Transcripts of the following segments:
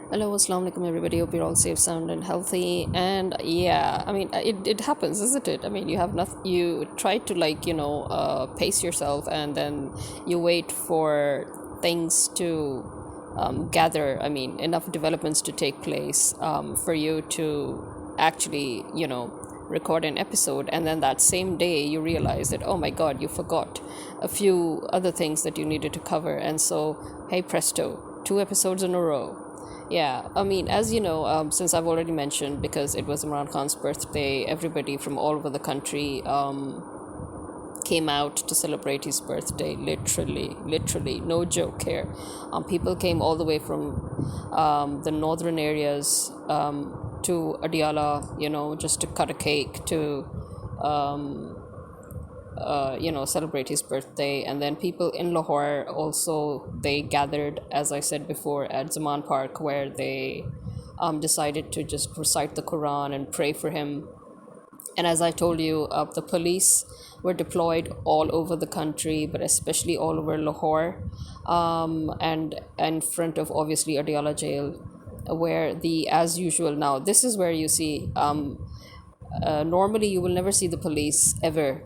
Hello, assalamu alaikum, everybody. Hope you're all safe, sound, and healthy. And yeah, I mean, it happens, isn't it? I mean, you have nothing, you try to, pace yourself, and then you wait for things to gather, I mean, enough developments to take place for you to actually, record an episode. And then that same day, you realize that, oh my God, you forgot a few other things that you needed to cover. And so, hey presto, two episodes in a row. Yeah, I mean, as you know, since I've already mentioned, because it was Imran Khan's birthday, everybody from all over the country came out to celebrate his birthday. Literally, no joke here. People came all the way from the northern areas to Adiala, just to cut a cake, to celebrate his birthday. And then people in Lahore also, they gathered, as I said before, at Zaman Park, where they decided to just recite the Quran and pray for him. And as I told you, the police were deployed all over the country, but especially all over Lahore, and in front of obviously Adiala jail, where the, as usual, now this is where you see, normally you will never see the police ever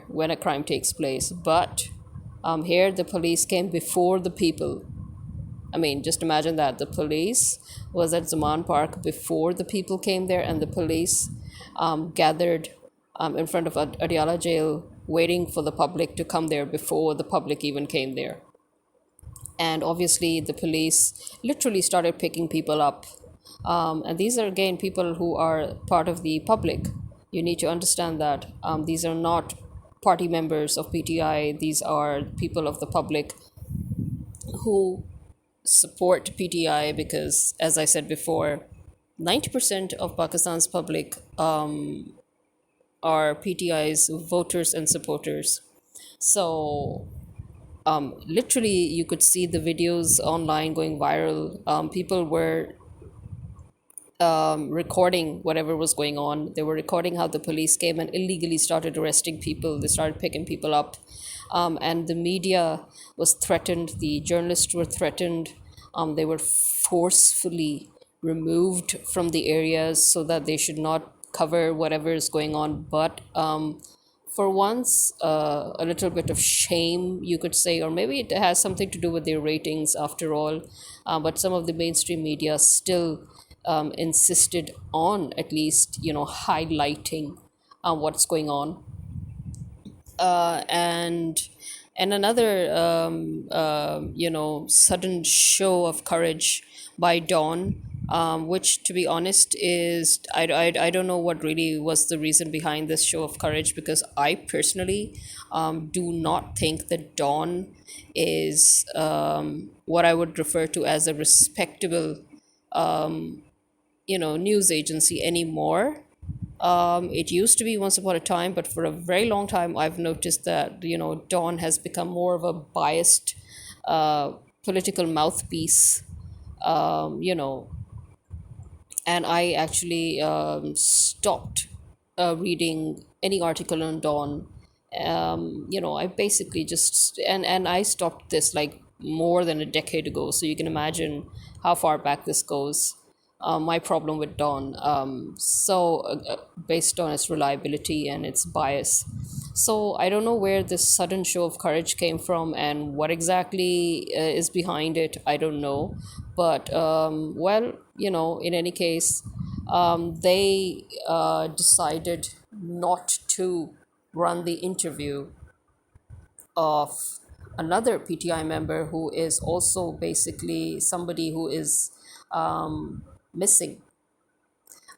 when a crime takes place, but here the police came before the people. I mean, just imagine that the police was at Zaman Park before the people came there, and the police gathered in front of Adiala jail, waiting for the public to come there before the public even came there. And obviously, the police literally started picking people up. And these are, again, people who are part of the public. You need to understand that these are not party members of PTI, these are people of the public who support PTI because, as I said before, 90% of Pakistan's public are PTI's voters and supporters. So, literally, you could see the videos online going viral. People were recording whatever was going on. They were recording how the police came and illegally started arresting people. They started picking people up. And the media was threatened, the journalists were threatened. They were forcefully removed from the areas so that they should not cover whatever is going on. But for once, a little bit of shame, you could say, or maybe it has something to do with their ratings after all. But some of the mainstream media still insisted on at least, highlighting what's going on. And another sudden show of courage by Dawn, which, to be honest, is I don't know what really was the reason behind this show of courage, because I personally do not think that Dawn is what I would refer to as a respectable news agency anymore. It used to be once upon a time, but for a very long time, I've noticed that, Dawn has become more of a biased political mouthpiece, you know, and I actually stopped reading any article on Dawn. I basically just, and I stopped this like more than a decade ago, so you can imagine how far back this goes. My problem with Dawn, based on its reliability and its bias. So I don't know where this sudden show of courage came from and what exactly is behind it. I don't know, but well, in any case, they decided not to run the interview of another PTI member who is also basically somebody who is missing.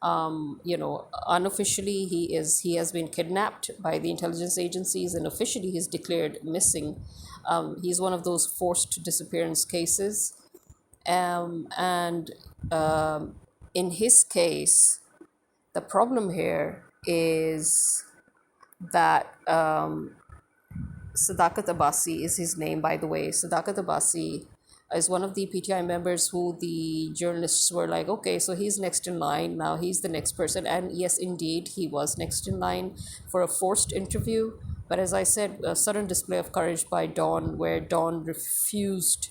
Unofficially, he has been kidnapped by the intelligence agencies, and officially he's declared missing. He's one of those forced disappearance cases, and in his case, the problem here is that Sadakat Abbasi is his name, by the way. Sadakat Abbasi is one of the PTI members who the journalists were like, okay, so he's next in line. Now he's the next person. And yes, indeed, he was next in line for a forced interview. But as I said, a sudden display of courage by Dawn, where Dawn refused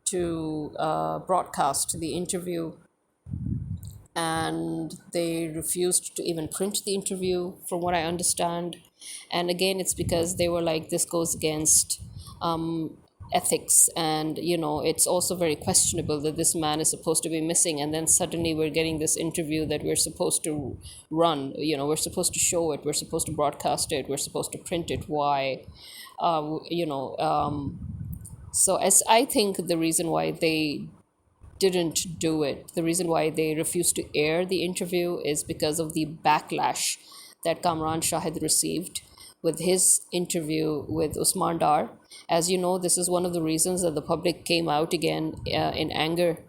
to broadcast the interview, and they refused to even print the interview, from what I understand. And again, it's because they were like, this goes against ethics, and it's also very questionable that this man is supposed to be missing, and then suddenly we're getting this interview that we're supposed to run. We're supposed to show it, we're supposed to broadcast it, we're supposed to print it. Why? uh, you know um, so as I think the reason why they didn't do it. The reason why they refused to air the interview is because of the backlash that Kamran Shahid received with his interview with Usman Dar. As you know, this is one of the reasons that the public came out again in anger.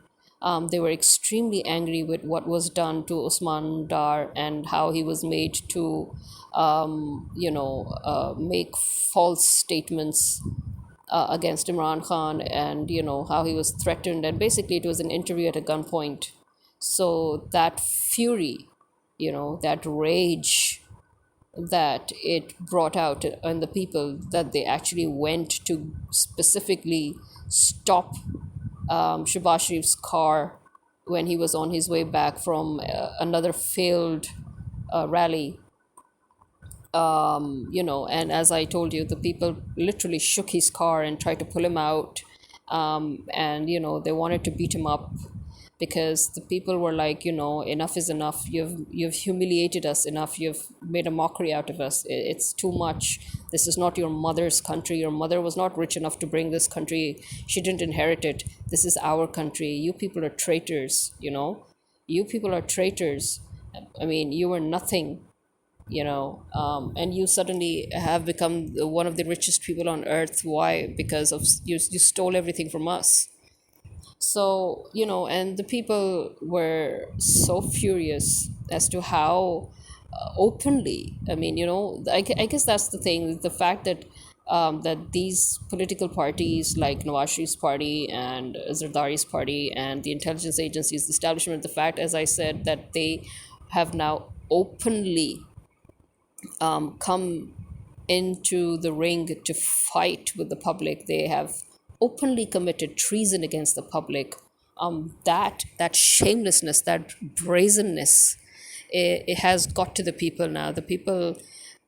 They were extremely angry with what was done to Usman Dar and how he was made to, make false statements against Imran Khan, and how he was threatened, and basically it was an interview at a gunpoint. So that fury, that rage that it brought out in the people, that they actually went to specifically stop Shabazz Sharif's car when he was on his way back from another failed rally. And as I told you, the people literally shook his car and tried to pull him out. And they wanted to beat him up, because the people were like, enough is enough. You've humiliated us enough. You've made a mockery out of us. It's too much. This is not your mother's country. Your mother was not rich enough to bring this country. She didn't inherit it. This is our country. You people are traitors. You people are traitors. I mean, you were nothing, and you suddenly have become one of the richest people on earth. Why? Because of you stole everything from us. So, and the people were so furious as to how openly, I mean, I guess that's the thing, the fact that that these political parties like Nawaz Sharif's party and Zardari's party and the intelligence agencies, the establishment, the fact, as I said, that they have now openly come into the ring to fight with the public. They have openly committed treason against the public. That shamelessness, that brazenness, it has got to the people now. The people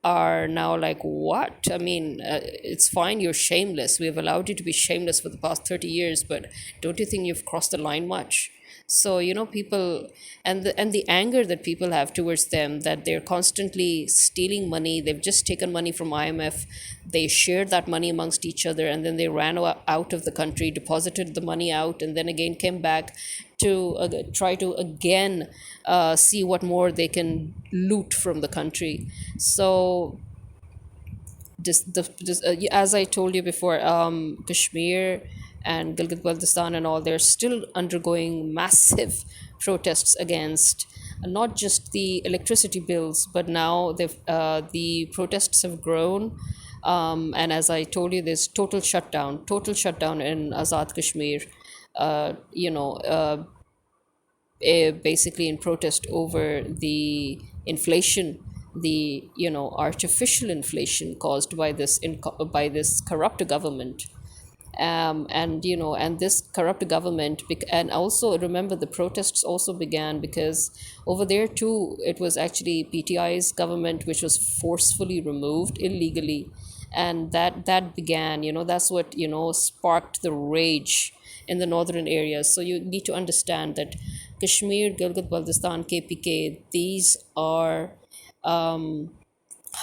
are now like, what? I mean, it's fine, you're shameless. We've allowed you to be shameless for the past 30 years, but don't you think you've crossed the line much? So people, and the anger that people have towards them, that they're constantly stealing money. They've just taken money from IMF. They shared that money amongst each other, and then they ran out of the country, deposited the money out, and then again came back to try to again see what more they can loot from the country. So as I told you before, Kashmir and Gilgit Baltistan and all, they're still undergoing massive protests against not just the electricity bills, but now the protests have grown. And as I told you, there's total shutdown in Azad Kashmir. Basically in protest over the inflation, the artificial inflation caused by this corrupt government. And this corrupt government, and also remember, the protests also began because over there too it was actually PTI's government which was forcefully removed illegally, and that began, that's what sparked the rage in the northern areas. So you need to understand that Kashmir, Gilgit Baltistan, KPK, these are 100%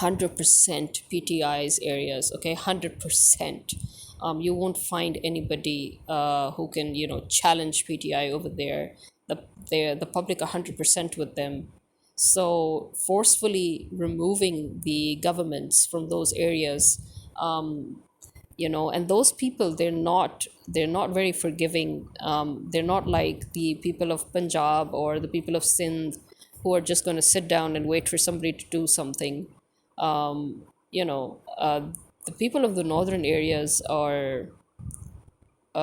PTI's areas, okay, 100%. You won't find anybody who can, challenge PTI over there. The public 100% with them. So forcefully removing the governments from those areas, and those people, they're not very forgiving. They're not like the people of Punjab or the people of Sindh, who are just going to sit down and wait for somebody to do something. um, you know the people of the northern areas are, they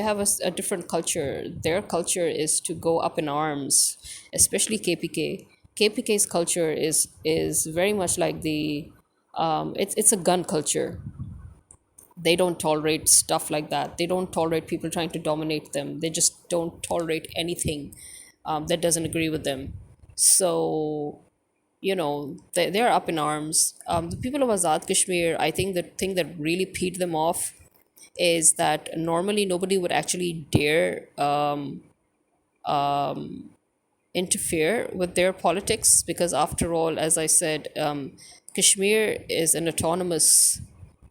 have a different culture. Their culture is to go up in arms, especially KPK. KPK's culture is very much like the, it's a gun culture. They don't tolerate stuff like that. They don't tolerate people trying to dominate them. They just don't tolerate anything that doesn't agree with them. So, they're up in arms. The people of Azad Kashmir, I think the thing that really peed them off is that normally nobody would actually dare interfere with their politics because, after all, as I said, Kashmir is an autonomous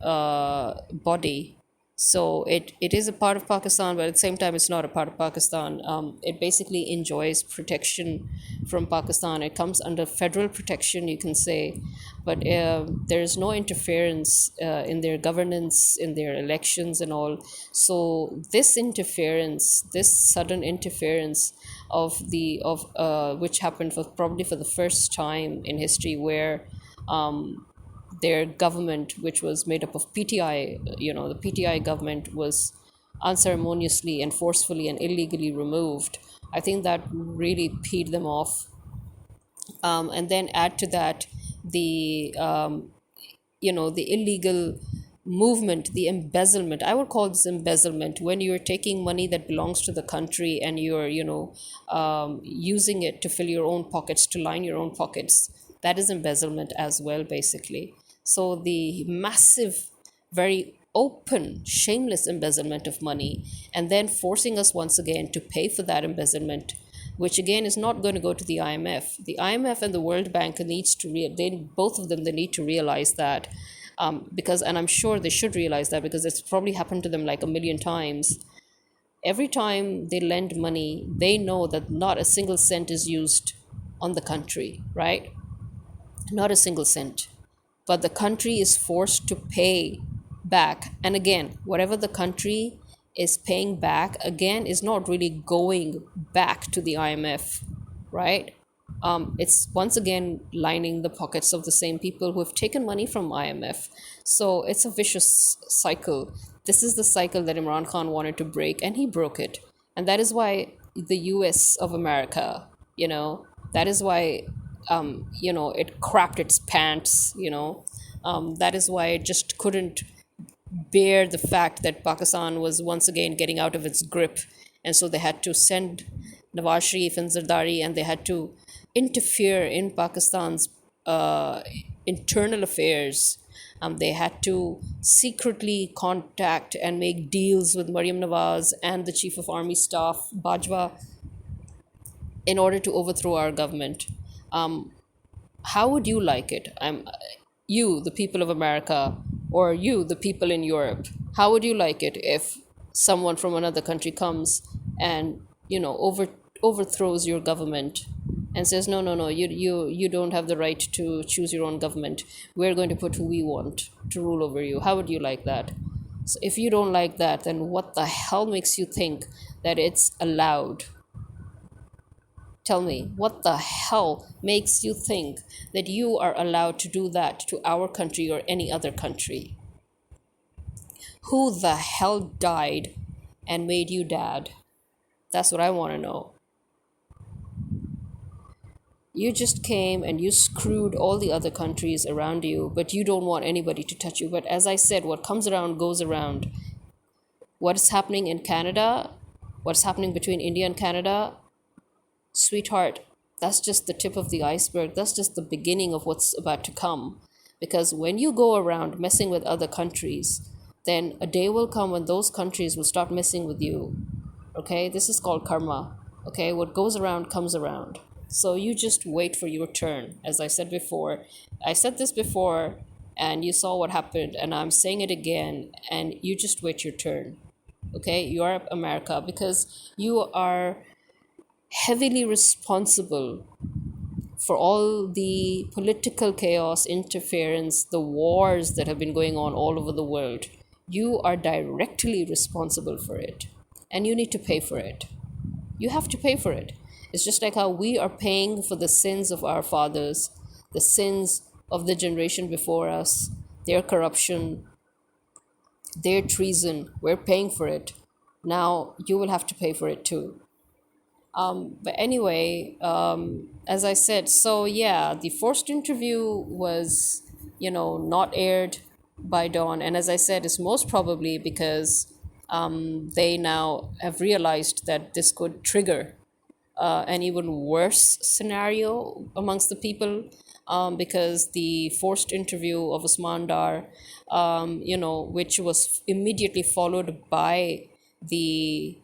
body. So it is a part of Pakistan, but at the same time, it's not a part of Pakistan. It basically enjoys protection from Pakistan. It comes under federal protection, you can say, but there is no interference in their governance, in their elections, and all. So this interference, this sudden interference of which happened for probably for the first time in history, where their government, which was made up of PTI, the PTI government was unceremoniously and forcefully and illegally removed. I think that really peed them off. And then add to that the the illegal movement, the embezzlement. I would call this embezzlement when you're taking money that belongs to the country and you're using it to fill your own pockets, to line your own pockets. That is embezzlement as well, basically. So the massive, very open, shameless embezzlement of money, and then forcing us once again to pay for that embezzlement, which again is not going to go to the IMF. The IMF and the World Bank needs to both of them, they need to realize that, because, and I'm sure they should realize that because it's probably happened to them like a million times. Every time they lend money, they know that not a single cent is used on the country, right? Not a single cent. But the country is forced to pay back. And again, whatever the country is paying back, again, is not really going back to the IMF, right? It's once again lining the pockets of the same people who have taken money from IMF. So it's a vicious cycle. This is the cycle that Imran Khan wanted to break, and he broke it. And that is why the US of America, that is why, it crapped its pants, that is why it just couldn't bear the fact that Pakistan was once again getting out of its grip. And so they had to send Nawaz Sharif and Zardari, and they had to interfere in Pakistan's internal affairs. They had to secretly contact and make deals with Maryam Nawaz and the Chief of Army Staff, Bajwa, in order to overthrow our government. How would you like it? You, the people of America, or you, the people in Europe, how would you like it if someone from another country comes and overthrows your government and says, no, no, no, you don't have the right to choose your own government. We're going to put who we want to rule over you. How would you like that? So if you don't like that, then what the hell makes you think that it's allowed? Tell me, what the hell makes you think that you are allowed to do that to our country or any other country? Who the hell died and made you dad? That's what I want to know. You just came and you screwed all the other countries around you, but you don't want anybody to touch you. But as I said, what comes around goes around. What is happening in Canada, what's happening between India and Canada, sweetheart, that's just the tip of the iceberg. That's just the beginning of what's about to come. Because when you go around messing with other countries, then a day will come when those countries will start messing with you. Okay, this is called karma. Okay, what goes around comes around. So you just wait for your turn. As I said before, I said this before, and you saw what happened, and I'm saying it again, and you just wait your turn. Okay, Europe, America, because you are heavily responsible for all the political chaos, interference, the wars that have been going on all over the world. You are directly responsible for it, and you need to pay for it. You have to pay for it. It's just like how we are paying for the sins of our fathers, the sins of the generation before us, their corruption, their treason. We're paying for it. Now you will have to pay for it too. But anyway, as I said, so yeah, the forced interview was, not aired. by Dawn. And as I said, it's most probably because they now have realized that this could trigger an even worse scenario amongst the people, because the forced interview of Usman Dar, which was immediately followed by the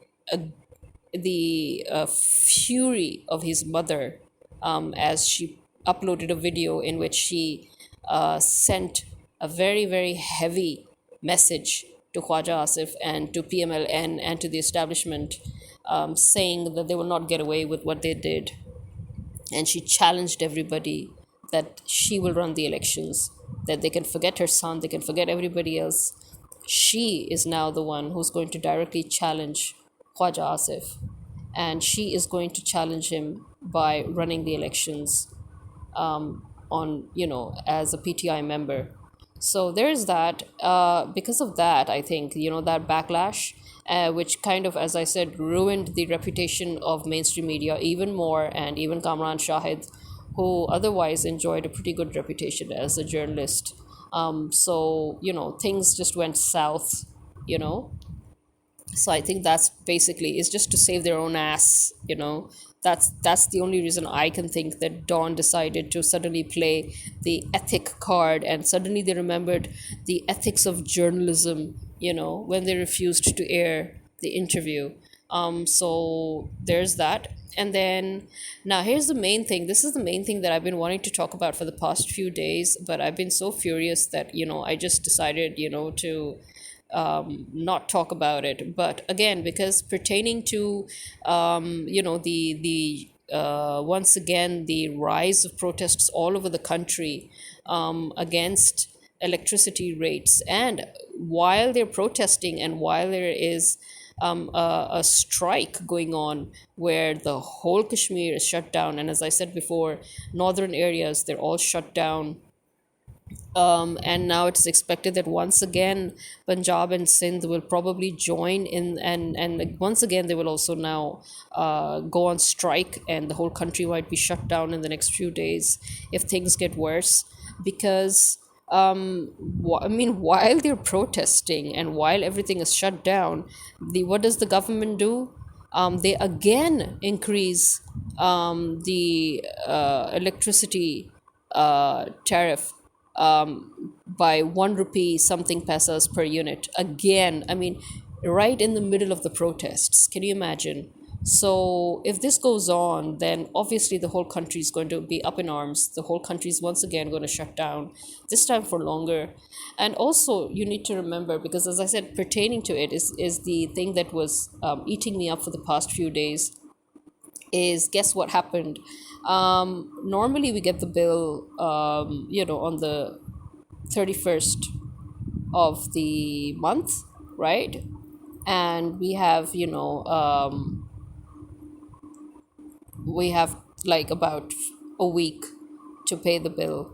fury of his mother, as she uploaded a video in which she sent a very, very heavy message to Khwaja Asif and to PMLN and to the establishment, saying that they will not get away with what they did. And she challenged everybody that she will run the elections, that they can forget her son, they can forget everybody else. She is now the one who's going to directly challenge Khwaja Asif, and she is going to challenge him by running the elections, on as a PTI member. So there's that. Because of that, I think that backlash, which kind of, as I said, ruined the reputation of mainstream media even more, and even Kamran Shahid, who otherwise enjoyed a pretty good reputation as a journalist. So things just went south. You know, so I think that's basically, it's just to save their own ass. That's the only reason I can think that Dawn decided to suddenly play the ethic card, and suddenly they remembered the ethics of journalism, when they refused to air the interview. So there's that. And then, now here's the main thing. This is the main thing that I've been wanting to talk about for the past few days, but I've been so furious that I just decided to not talk about it. But again, because pertaining to the once again the rise of protests all over the country, against electricity rates, and while they're protesting, and while there is a strike going on where the whole Kashmir is shut down, and as I said before, northern areas, they're all shut down. And now it's expected that once again Punjab and Sindh will probably join in, and like, once again they will also now go on strike, and the whole country might be shut down in the next few days if things get worse. Because I mean, while they're protesting and while everything is shut down, what does the government do? They again increase the electricity tariff, by 1 rupee something pesos per unit. Again, I mean, right in the middle of the protests. Can you imagine? So if this goes on, then obviously the whole country is going to be up in arms. The whole country is once again going to shut down, this time for longer. And also, you need to remember, because as I said, pertaining to it is the thing that was eating me up for the past few days, is, guess what happened? Normally we get the bill, on the 31st of the month, right? And we have like about a week to pay the bill.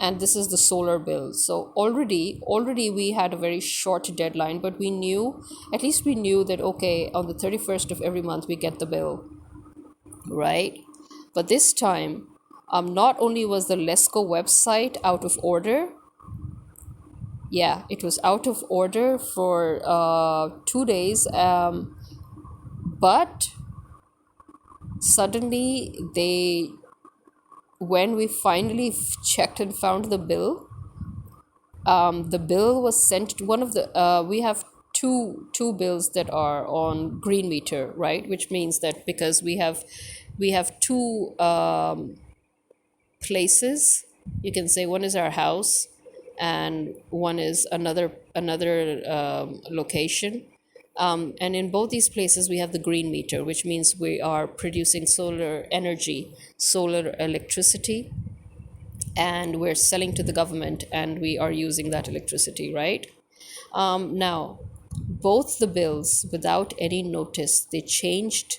And this is the solar bill. So already we had a very short deadline, but we knew, at least we knew that, okay, on the 31st of every month we get the bill, right? But this time, not only was the Lesco website out of order, yeah, it was out of order for 2 days, but suddenly when we finally checked and found the bill was sent to one of the, we have two bills that are on green meter, right? Which means that because we have two places, you can say, one is our house and one is another location. And in both these places, we have the green meter, which means we are producing solar energy, solar electricity, and we're selling to the government, and we are using that electricity, right? Now, both the bills, without any notice, they changed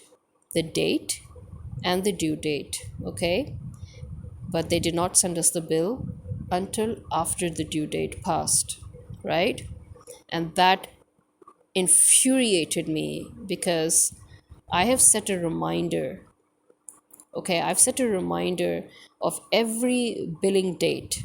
the date and the due date, okay? But they did not send us the bill until after the due date passed, right? And that infuriated me, because I have set a reminder. Okay, I've set a reminder of every billing date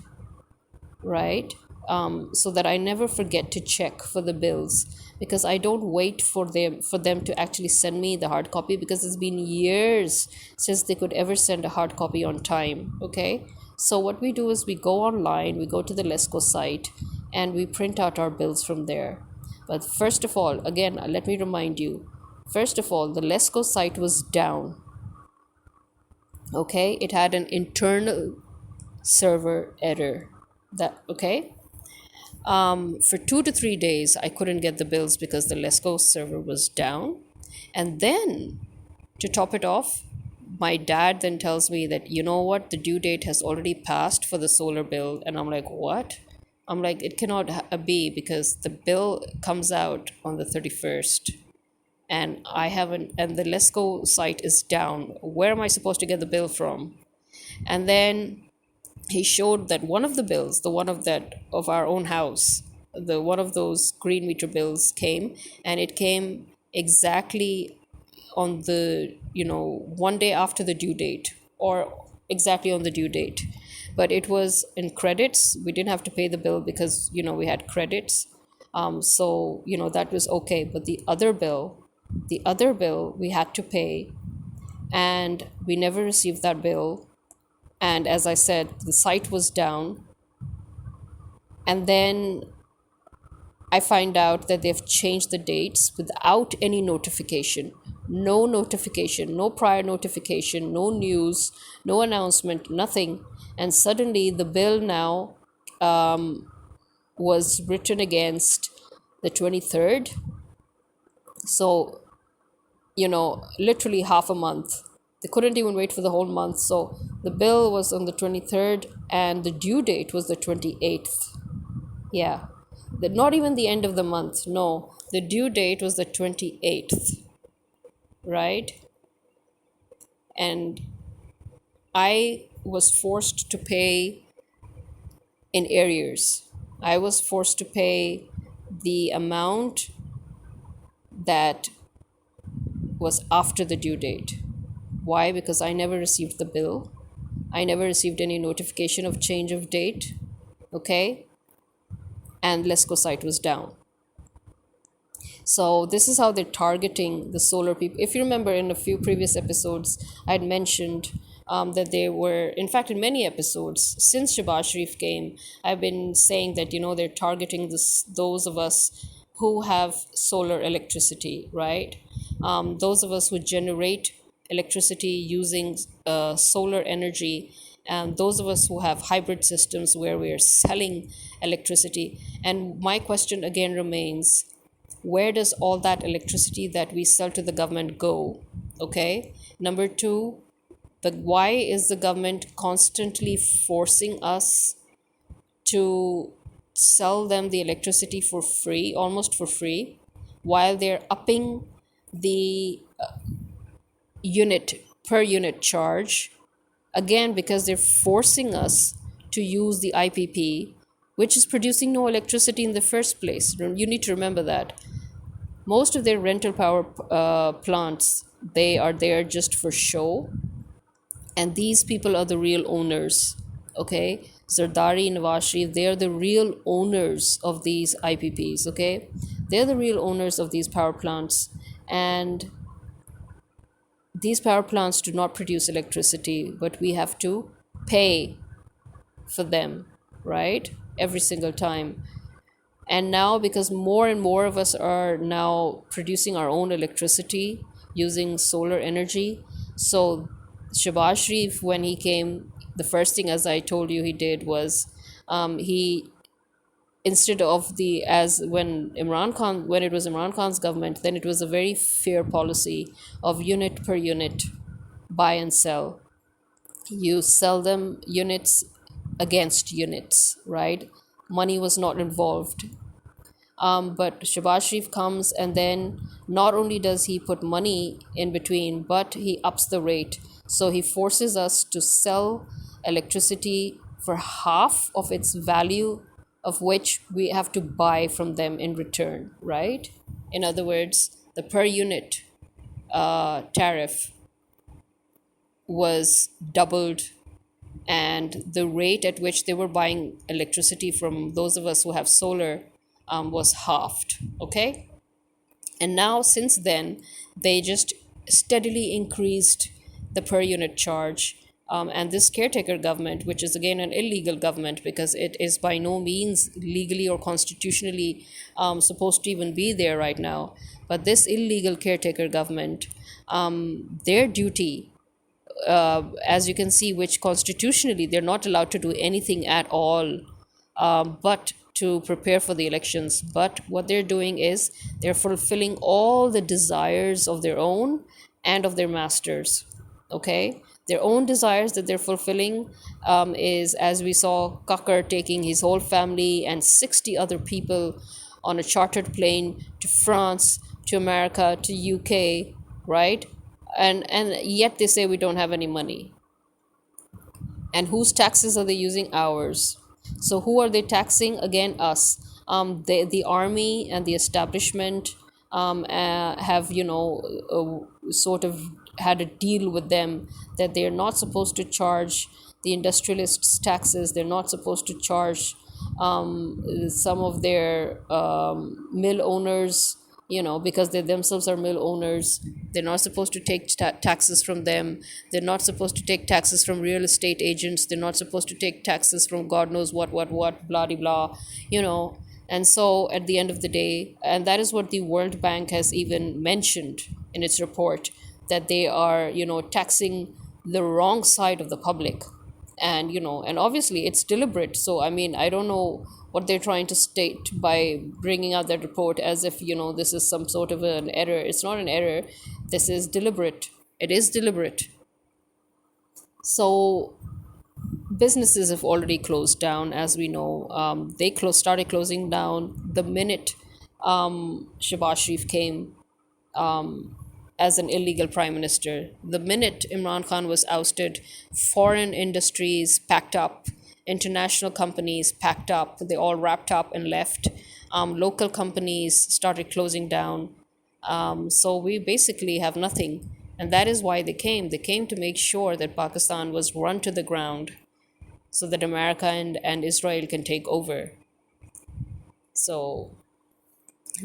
right? So that I never forget to check for the bills, because I don't wait for them to actually send me the hard copy, because it's been years since they could ever send a hard copy on time. Okay, so what we do is we go online, we go to the Lesco site, and we print out our bills from there. But first of all, again, let me remind you, first of all, the Lesco site was down. Okay, it had an internal server error. That okay. For 2 to 3 days, I couldn't get the bills because the Lesco server was down. And then, to top it off, my dad then tells me that, you know what, the due date has already passed for the solar bill. And I'm like, what? I'm like, it cannot be, because the bill comes out on the 31st. And I haven't, and the Lesco site is down. Where am I supposed to get the bill from? And then he showed that one of the bills, the one of that of our own house, the one of those green meter bills came, and it came exactly on the, 1 day after the due date, or exactly on the due date. But it was in credits. We didn't have to pay the bill because we had credits. So that was okay. But the other bill we had to pay, and we never received that bill. And as I said, the site was down. And then I find out that they've changed the dates without any notification. No notification, no prior notification, no news, no announcement, nothing. And suddenly the bill now was written against the 23rd. So, literally half a month. They couldn't even wait for the whole month. So the bill was on the 23rd, and the due date was the 28th. Yeah. Not even the end of the month. No. The due date was the 28th. Right? And I was forced to pay in arrears. I was forced to pay the amount that was after the due date. Why? Because I never received the bill. I never received any notification of change of date. Okay? And Lesco site was down. So this is how they're targeting the solar people. If you remember, in a few previous episodes, I'd mentioned that they were, in fact, in many episodes since Shabazz Sharif came, I've been saying that they're targeting those of us who have solar electricity, right? Those of us who generate electricity using solar energy, and those of us who have hybrid systems where we are selling electricity. And my question again remains, where does all that electricity that we sell to the government go? Okay. Number two, why is the government constantly forcing us to sell them the electricity for free, almost for free, while they're upping the per unit charge? Again, because they're forcing us to use the IPP, which is producing no electricity in the first place. You need to remember that. Most of their rental power plants, they are there just for show, and these people are the real owners. Okay, Zardari, Nawaz Sharif, they are the real owners of these IPPs. Okay, they're the real owners of these power plants, and these power plants do not produce electricity, but we have to pay for them, right? Every single time. And now, because more and more of us are now producing our own electricity using solar energy, so Shabazz Sharif, when he came, the first thing, as I told you, he did was he, instead of the, as when it was Imran Khan's government, then it was a very fair policy of unit per unit, buy and sell. You sell them units against units, right? Money was not involved. But Shabazz Sharif comes, and then not only does he put money in between, but he ups the rate. So he forces us to sell electricity for half of its value, of which we have to buy from them in return, right? In other words, the per unit tariff was doubled and the rate at which they were buying electricity from those of us who have solar was halved. Okay. And now, since then, they just steadily increased the per unit charge. And this caretaker government, which is again an illegal government because it is by no means legally or constitutionally supposed to even be there right now, but this illegal caretaker government, their duty, as you can see, which constitutionally they're not allowed to do anything at all, but to prepare for the elections. But what they're doing is they're fulfilling all the desires of their own and of their masters. Okay? Their own desires that they're fulfilling is, as we saw, Kakar taking his whole family and 60 other people on a chartered plane to France, to America, to UK, right? And yet they say we don't have any money. And whose taxes are they using? Ours. So who are they taxing? Again, us. The army and the establishment have, sort of had a deal with them that they are not supposed to charge the industrialists taxes. They're not supposed to charge some of their mill owners, because they themselves are mill owners. They're not supposed to take taxes from them. They're not supposed to take taxes from real estate agents. They're not supposed to take taxes from God knows what, blah, de blah, you know. And so at the end of the day, and that is what the World Bank has even mentioned in its report, that they are, taxing the wrong side of the public. And and obviously it's deliberate. So I mean, I don't know what they're trying to state by bringing out that report as if this is some sort of an error. It's not an error. This is deliberate. It is deliberate. So businesses have already closed down, as we know. They started closing down the minute Shehbaz Sharif came as an illegal prime minister. The minute Imran Khan was ousted, foreign industries packed up, international companies packed up, they all wrapped up and left. Local companies started closing down. So we basically have nothing. And that is why they came. They came to make sure that Pakistan was run to the ground so that America and Israel can take over. So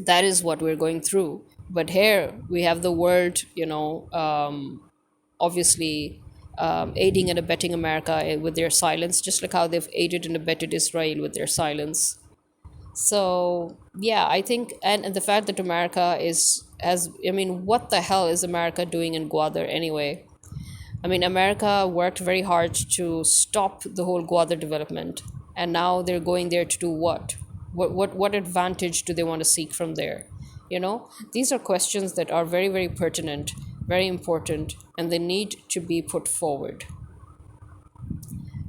that is what we're going through. But here we have the world, obviously aiding and abetting America with their silence, just like how they've aided and abetted Israel with their silence. So yeah, I think, and the fact that America I mean, what the hell is America doing in Gwadar anyway? I mean, America worked very hard to stop the whole Gwadar development, and now they're going there to do what? What advantage do they want to seek from there? These are questions that are very, very pertinent, very important, and they need to be put forward.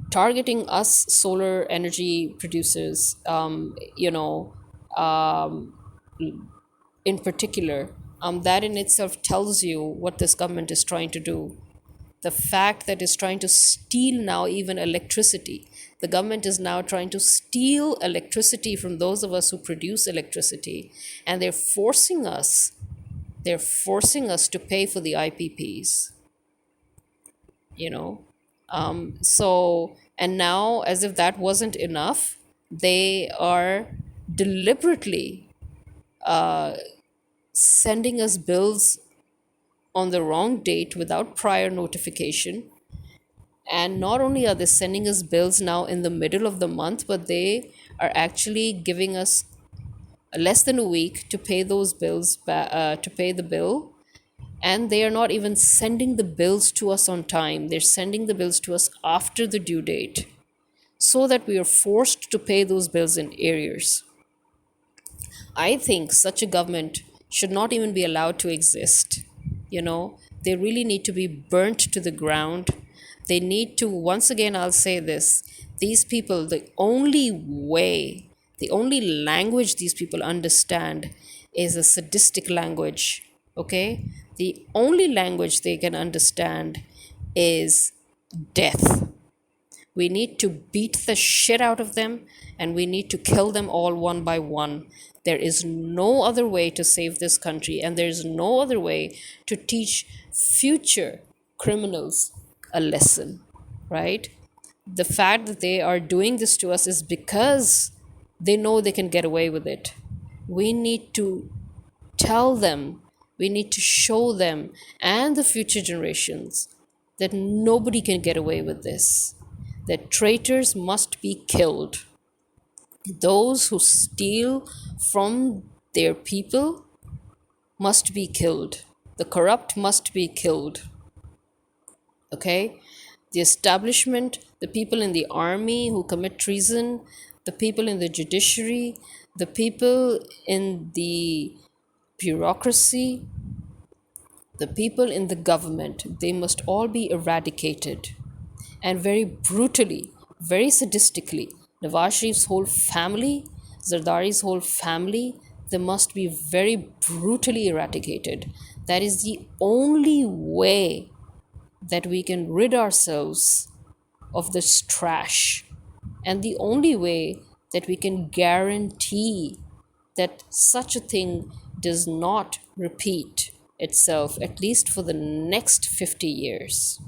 Targeting us solar energy producers, in particular, that in itself tells you what this government is trying to do. The fact that it's trying to steal now even electricity. The government is now trying to steal electricity from those of us who produce electricity, and they're forcing us to pay for the IPPs, you know. So, and now, as if that wasn't enough, they are deliberately sending us bills on the wrong date without prior notification. And not only are they sending us bills now in the middle of the month, but they are actually giving us less than a week to pay those bills, to pay the bill. And they are not even sending the bills to us on time. They're sending the bills to us after the due date, so that we are forced to pay those bills in arrears. I think such a government should not even be allowed to exist. They really need to be burnt to the ground. They need to, once again, I'll say this, these people, the only language these people understand is a sadistic language, okay? The only language they can understand is death. We need to beat the shit out of them, and we need to kill them all one by one. There is no other way to save this country, and there is no other way to teach future criminals a lesson, right? the fact that they are doing this to us is because they know they can get away with it. We need to tell them, we need to show them and the future generations that nobody can get away with this, that traitors must be killed. Those who steal from their people must be killed. The corrupt must be killed. Okay? The establishment, the people in the army who commit treason, the people in the judiciary, the people in the bureaucracy, the people in the government, they must all be eradicated. And very brutally, very sadistically, Nawaz Sharif's whole family, Zardari's whole family, they must be very brutally eradicated. That is the only way that we can rid ourselves of this trash, and the only way that we can guarantee that such a thing does not repeat itself, at least for the next 50 years.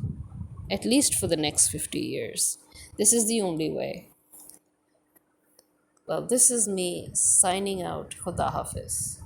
At least for the next 50 years. This is the only way. Well, this is me signing out. Khuda Hafiz.